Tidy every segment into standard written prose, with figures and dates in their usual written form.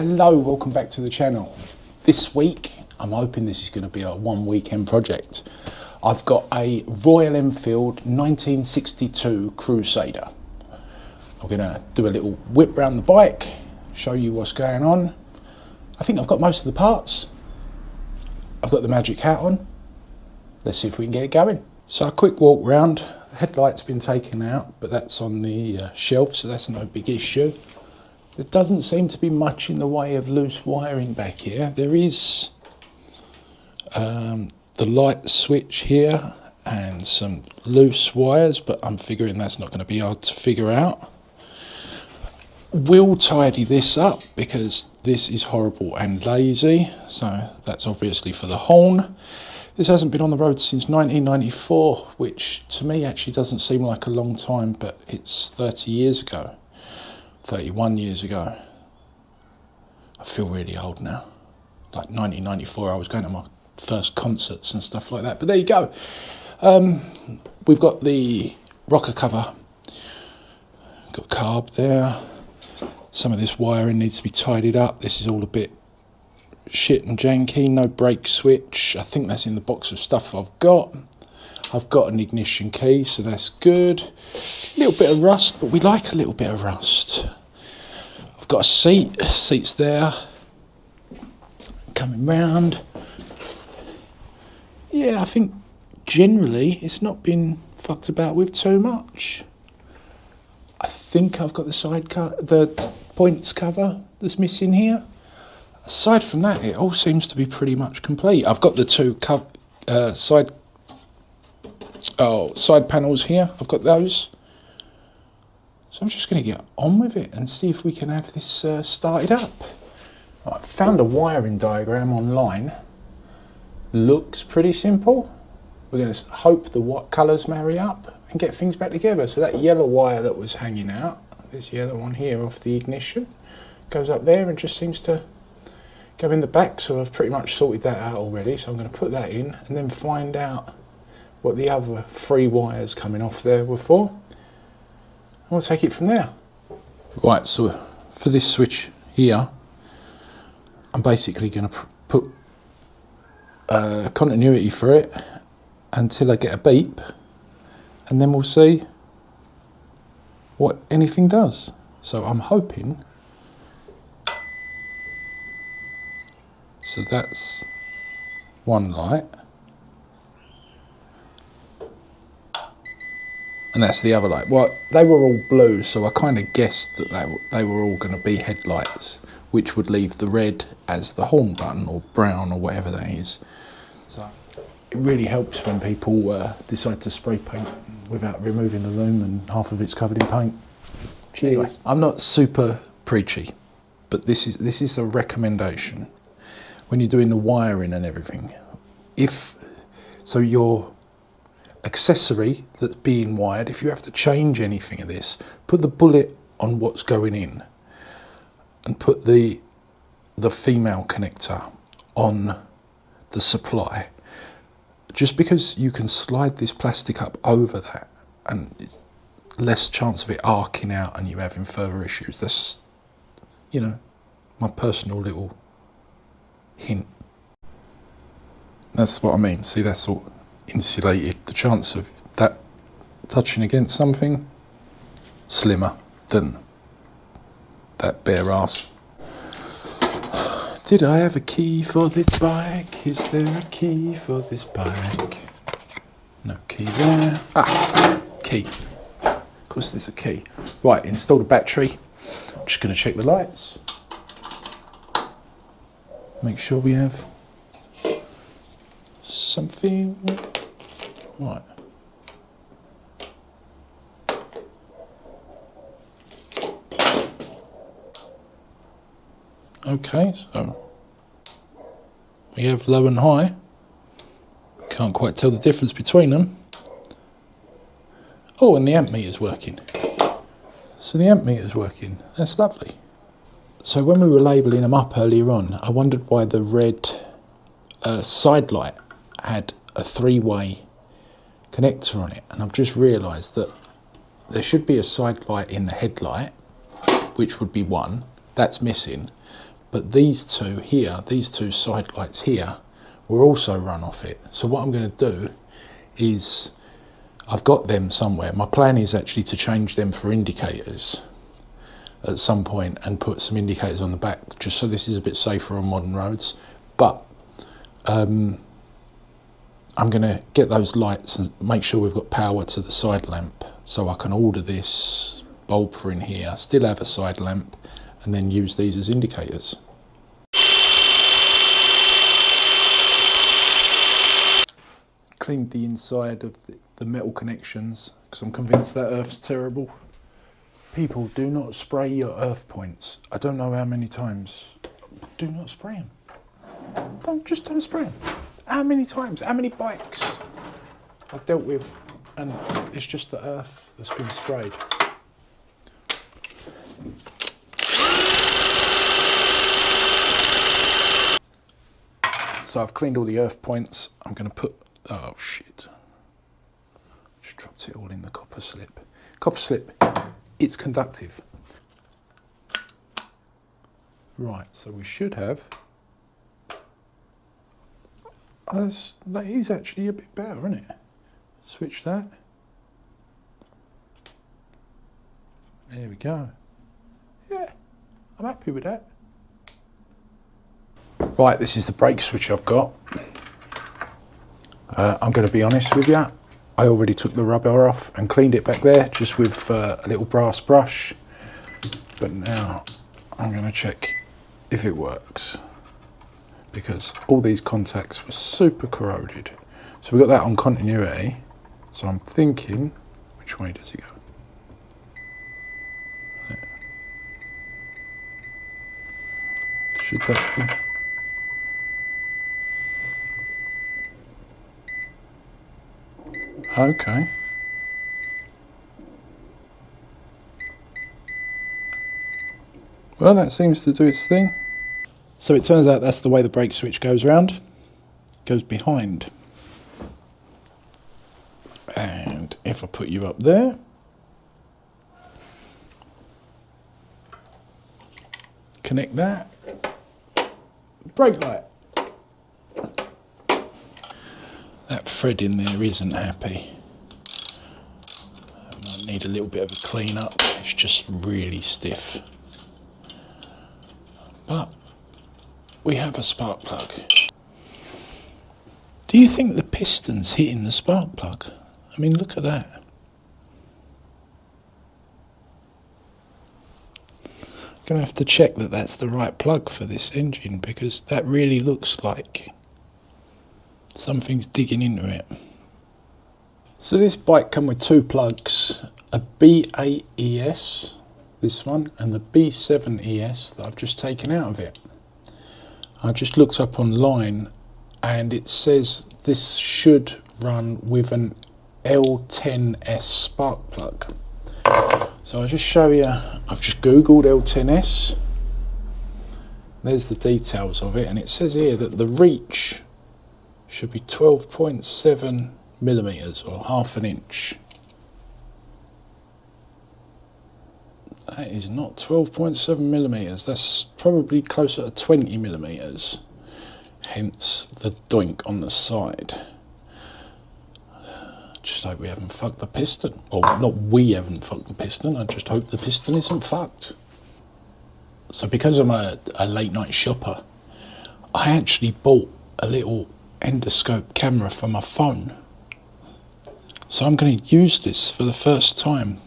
Hello, welcome back to the channel. This week, I'm hoping this is going to be a one weekend project. I've got a Royal Enfield 1962 Crusader. I'm going to do a little whip round the bike, show you what's going on. I think I've got most of the parts. I've got the magic hat on. Let's see if we can get it going. So a quick walk round. The headlight's been taken out, but that's on the shelf, so that's no big issue. There doesn't seem to be much in the way of loose wiring back here. There is the light switch here and some loose wires, but I'm figuring that's not going to be hard to figure out. We'll tidy this up because this is horrible and lazy, so that's obviously for the horn. This hasn't been on the road since 1994, which to me actually doesn't seem like a long time, but it's 30 years ago. 31 years ago. I feel really old now. Like 1994, I was going to my first concerts and stuff like that. But there you go. We've got the rocker cover. Got carb there. Some of this wiring needs to be tidied up. This is all a bit shit and janky. No brake switch. I think that's in the box of stuff I've got. I've got an ignition key, so that's good. A little bit of rust, but we like a little bit of rust. I've got a seat's there. Coming round. Yeah, I think generally it's not been fucked about with too much. I think I've got the points cover that's missing here. Aside from that, it all seems to be pretty much complete. I've got the two side panels here. I've got those. So I'm just going to get on with it and see if we can have this started up. Right, found a wiring diagram online. Looks pretty simple. We're going to hope the what colours marry up and get things back together. So that yellow wire that was hanging out, this yellow one here off the ignition, goes up there and just seems to go in the back. So I've pretty much sorted that out already. So I'm going to put that in and then find out what the other three wires coming off there were for. And we'll take it from there. Right, so for this switch here, I'm basically going to put continuity for it until I get a beep, and then we'll see what anything does. So I'm hoping. So that's one light. And that's the other light. Well, they were all blue, so I kind of guessed that they were all going to be headlights, which would leave the red as the horn button, or brown, or whatever that is. So it really helps when people decide to spray paint without removing the loom and half of it's covered in paint. Anyway, I'm not super preachy, but this is a recommendation when you're doing the wiring and everything. Your accessory that's being wired, if you have to change anything of this, put the bullet on what's going in and put the female connector on the supply, just because you can slide this plastic up over that and it's less chance of it arcing out and you having further issues. That's, my personal little hint. That's what I mean. See, that's all insulated. The chance of that touching against something slimmer than that bare ass. Did I have a key for this bike? Is there a key for this bike? No key there. Key. Of course there's a key. Right, install the battery. I'm just going to check the lights. Make sure we have something. Right. Okay, so we have low and high. Can't quite tell the difference between them. Oh, and the amp meter's working. So the amp meter's working. That's lovely. So when we were labelling them up earlier on, I wondered why the red side light had a three-way connector on it, and I've just realised that there should be a side light in the headlight, which would be one. That's missing. but these two here, these two side lights here, will also run off it. So what I'm going to do is, I've got them somewhere. My plan is actually to change them for indicators at some point and put some indicators on the back, just so this is a bit safer on modern roads. But I'm going to get those lights and make sure we've got power to the side lamp, so I can order this bulb for in here, still have a side lamp, and then use these as indicators. Cleaned the inside of the metal connections because I'm convinced that earth's terrible. People, do not spray your earth points. I don't know how many times. Do not spray them. Just don't spray them. How many times? How many bikes I've dealt with and it's just the earth that's been sprayed. So I've cleaned all the earth points. I'm going to put, oh shit, just dropped it all in the copper slip. Copper slip, it's conductive. Right, so we should have, that is actually a bit better, isn't it? Switch that. There we go. Yeah, I'm happy with that. Right, this is the brake switch I've got. I'm going to be honest with you, I already took the rubber off and cleaned it back there just with a little brass brush. But now I'm going to check if it works, because all these contacts were super corroded. So we got that on continuity. So I'm thinking, which way does it go? Should that be? Okay. Well, that seems to do its thing. So it turns out that's the way the brake switch goes round. It goes behind. And if I put you up there, connect that, brake light. That thread in there isn't happy. I might need a little bit of a clean up. It's just really stiff. But we have a spark plug. Do you think the piston's hitting the spark plug? I mean, look at that. I'm going to have to check that that's the right plug for this engine, because that really looks like something's digging into it. So this bike comes with two plugs, a B8ES, this one, and the B7ES that I've just taken out of it. I just looked up online and it says this should run with an L10S spark plug. So I'll just show you, I've just googled L10S. There's the details of it, and it says here that the reach should be 12.7 millimeters, or half an inch. That is not 12.7 millimeters, that's probably closer to 20 millimeters. Hence the doink on the side. Just hope we haven't fucked the piston. Or not we haven't fucked the piston, I just hope the piston isn't fucked. So because I'm a late night shopper, I actually bought a little endoscope camera for my phone. So I'm going to use this for the first time.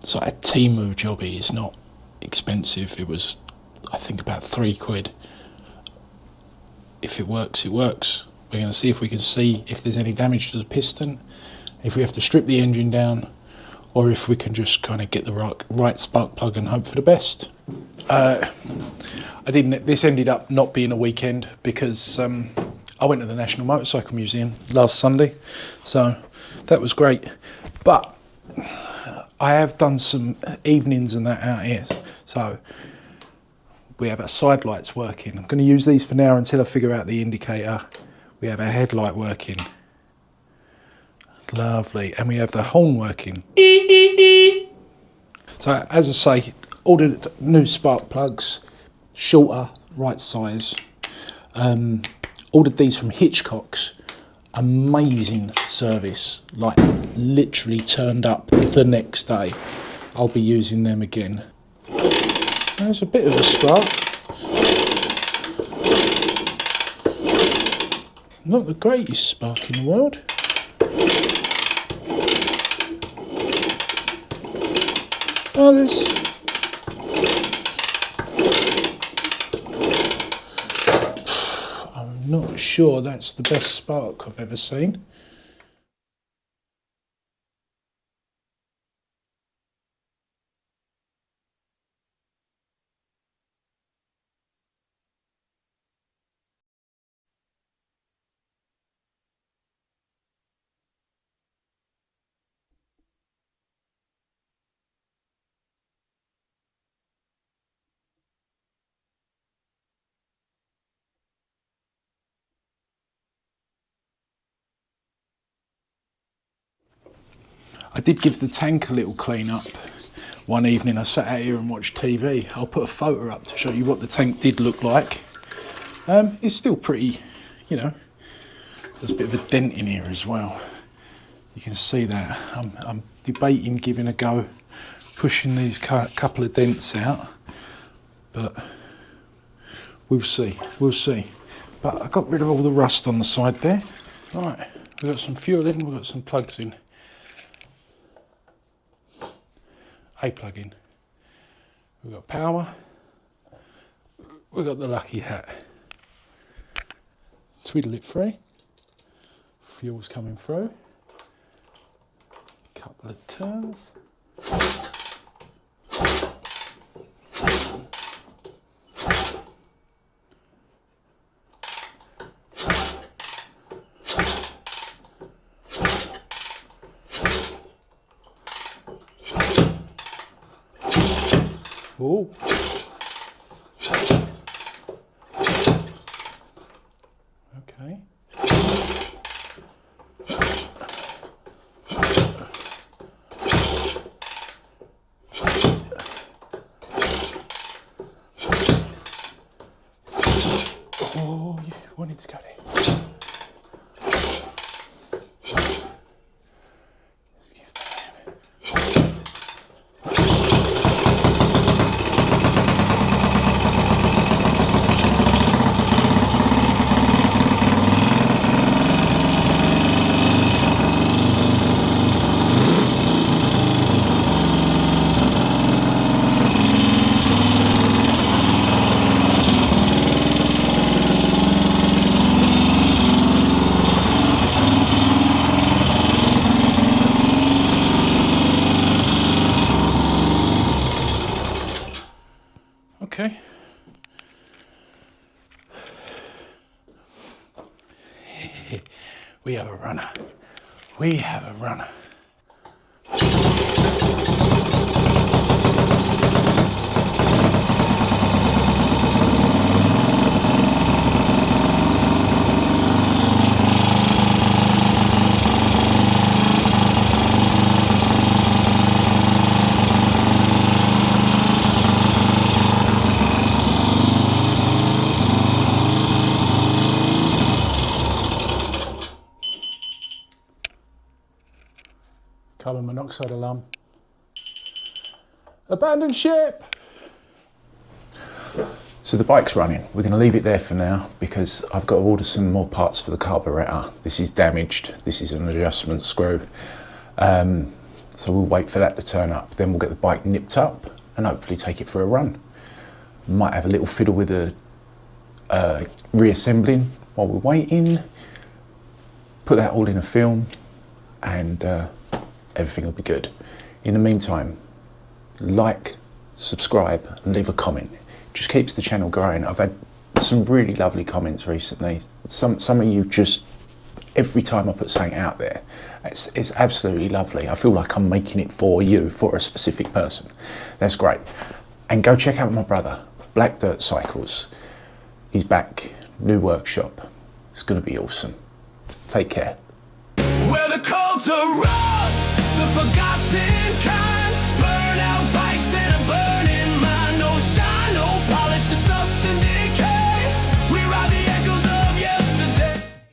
It's like a Temu jobby, it's not expensive. It was, I think, about £3. If it works, it works. We're going to see if we can see if there's any damage to the piston, if we have to strip the engine down, or if we can just kind of get the right spark plug and hope for the best. This ended up not being a weekend because I went to the National Motorcycle Museum last Sunday, so that was great. But I have done some evenings and that out here, so we have our side lights working. I'm going to use these for now until I figure out the indicator. We have our headlight working. Lovely. And we have the horn working. So as I say, ordered new spark plugs, shorter, right size. Ordered these from Hitchcock's. Amazing service, like literally turned up the next day. I'll be using them again. There's a bit of a spark. Not the greatest spark in the world. Oh, there's... I'm not sure that's the best spark I've ever seen. I did give the tank a little clean up one evening. I sat out here and watched TV. I'll put a photo up to show you what the tank did look like. It's still pretty, you know, there's a bit of a dent in here as well. You can see that. I'm debating giving a go, pushing these couple of dents out, but we'll see, we'll see. But I got rid of all the rust on the side there. Right, we've got some fuel in, we've got some plugs in. A plug in. We've got power. We've got the lucky hat. Twiddle it free. Fuel's coming through. Couple of turns. Oh. Okay. Oh, you wanted to go there. Okay. We have a runner. We have a runner. Carbon monoxide alarm. Abandon ship! So the bike's running. We're going to leave it there for now because I've got to order some more parts for the carburettor. This is damaged. This is an adjustment screw. So we'll wait for that to turn up. Then we'll get the bike nipped up and hopefully take it for a run. Might have a little fiddle with the reassembling while we're waiting. Put that all in a film and everything will be good. In the meantime, like, subscribe and leave a comment. Just keeps the channel growing. I've had some really lovely comments recently. Some of you just, every time I put something out there, it's absolutely lovely. I feel like I'm making it for you, for a specific person. That's great. And go check out my brother, Black Dirt Cycles. He's back, new workshop. It's gonna be awesome. Take care. Where the cold to run.